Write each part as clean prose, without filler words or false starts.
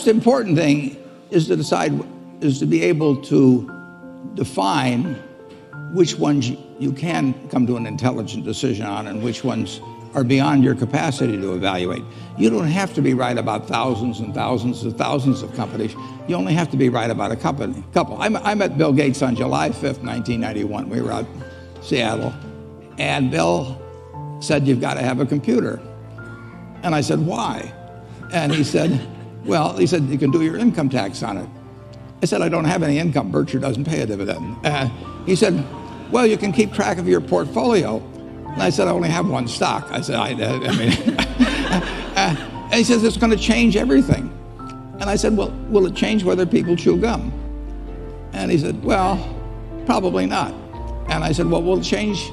most important thing is to be able to define which ones you can come to an intelligent decision on and which ones are beyond your capacity to evaluate. You don't have to be right about thousands and thousands and thousands of companies. You only have to be right about a couple. I met Bill Gates on July 5th, 1991. We were out in Seattle, and Bill said, "You've got to have a computer." And I said, "Why?" And he said, "You can do your income tax on it." I said, "I don't have any income. Berkshire doesn't pay a dividend." He said, "Well, you can keep track of your portfolio." And I said, "I only have one stock." I said, and he says, "It's going to change everything." And I said, "Well, will it change whether people chew gum?" And he said, "Well, probably not." And I said, "Well, will it change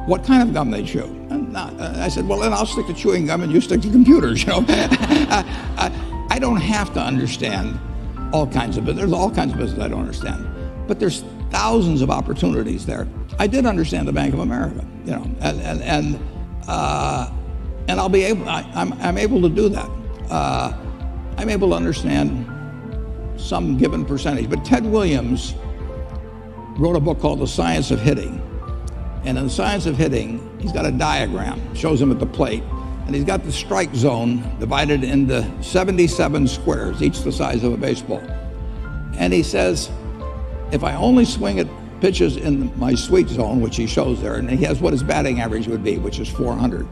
what kind of gum they chew?" And not. I said, "Well, then I'll stick to chewing gum and you stick to computers, you know." I don't have to understand all kinds of business. There's all kinds of business I don't understand. But there's thousands of opportunities there. I did understand the Bank of America, you know, and I'll be able. I'm able to do that. I'm able to understand some given percentage. But Ted Williams wrote a book called The Science of Hitting, and in The Science of Hitting, he's got a diagram, shows him at the plate, and he's got the strike zone divided into 77 squares, each the size of a baseball. And he says, if I only swing at pitches in my sweet zone, which he shows there, and he has what his batting average would be, which is 400.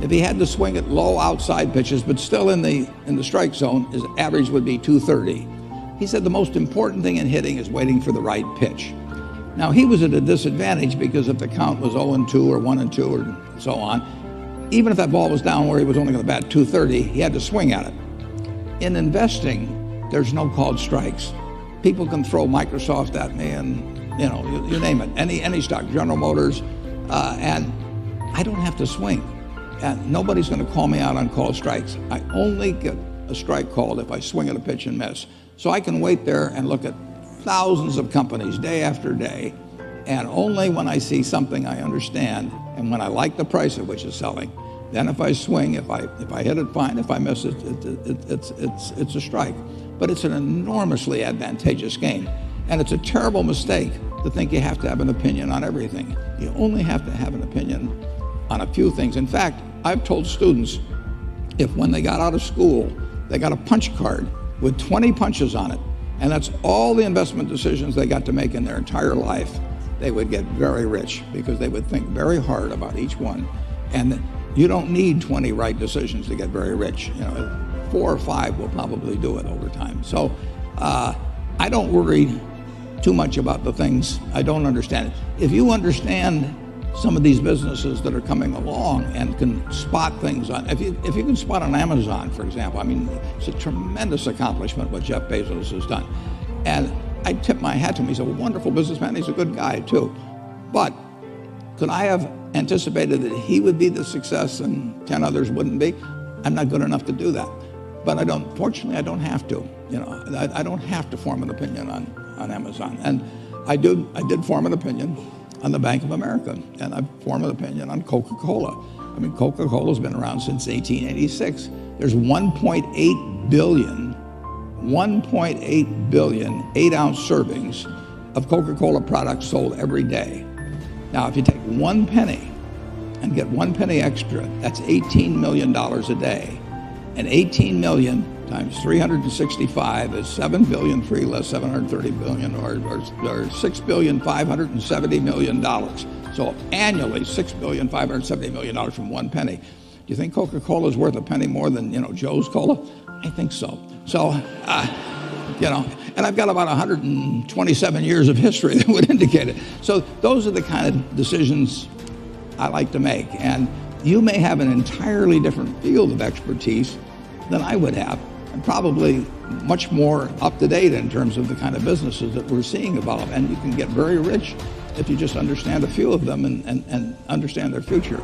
If he had to swing at low outside pitches, but still in the strike zone, his average would be 230. He said the most important thing in hitting is waiting for the right pitch. Now, he was at a disadvantage because if the count was 0-2 or 1-2 or so on, even if that ball was down where he was only going to bat 230, he had to swing at it. In investing, there's no called strikes. People can throw Microsoft at me and, you know, you name it, any stock, General Motors, and I don't have to swing. And nobody's going to call me out on called strikes. I only get a strike called if I swing at a pitch and miss. So I can wait there and look at thousands of companies day after day, and only when I see something I understand and when I like the price at which it's selling, then if I swing, if I hit it, fine. If I miss it, it's a strike. But it's an enormously advantageous game, and it's a terrible mistake to think you have to have an opinion on everything. You only have to have an opinion on a few things. In fact, I've told students, if when they got out of school, they got a punch card with 20 punches on it, and that's all the investment decisions they got to make in their entire life, they would get very rich because they would think very hard about each one. And you don't need 20 right decisions to get very rich. You know, 4 or 5 will probably do it over time. So I don't worry too much about the things I don't understand. If you understand some of these businesses that are coming along and can spot things on, if you can spot on Amazon, for example, I mean, it's a tremendous accomplishment what Jeff Bezos has done. And I tip my hat to him. He's a wonderful businessman. He's a good guy too. But could I have anticipated that he would be the success and 10 others wouldn't be? I'm not good enough to do that. But fortunately, I don't have to. You know, I don't have to form an opinion on Amazon. And I did form an opinion on the Bank of America, and I formed an opinion on Coca-Cola. I mean, Coca-Cola's been around since 1886. There's 1.8 billion 8-ounce servings of Coca-Cola products sold every day. Now, if you take 1 penny and get 1 penny extra, that's $18 million a day. And 18 million times 365 is 7 billion, 3 less 730 billion, or $6,570,000,000. So annually, $6,570,000,000 from 1 penny. Do you think Coca-Cola is worth a penny more than, you know, Joe's Cola? I think so. So, you know, and I've got about 127 years of history that would indicate it. So those are the kind of decisions I like to make. And you may have an entirely different field of expertise than I would have, and probably much more up to date in terms of the kind of businesses that we're seeing develop. And you can get very rich if you just understand a few of them and understand their future.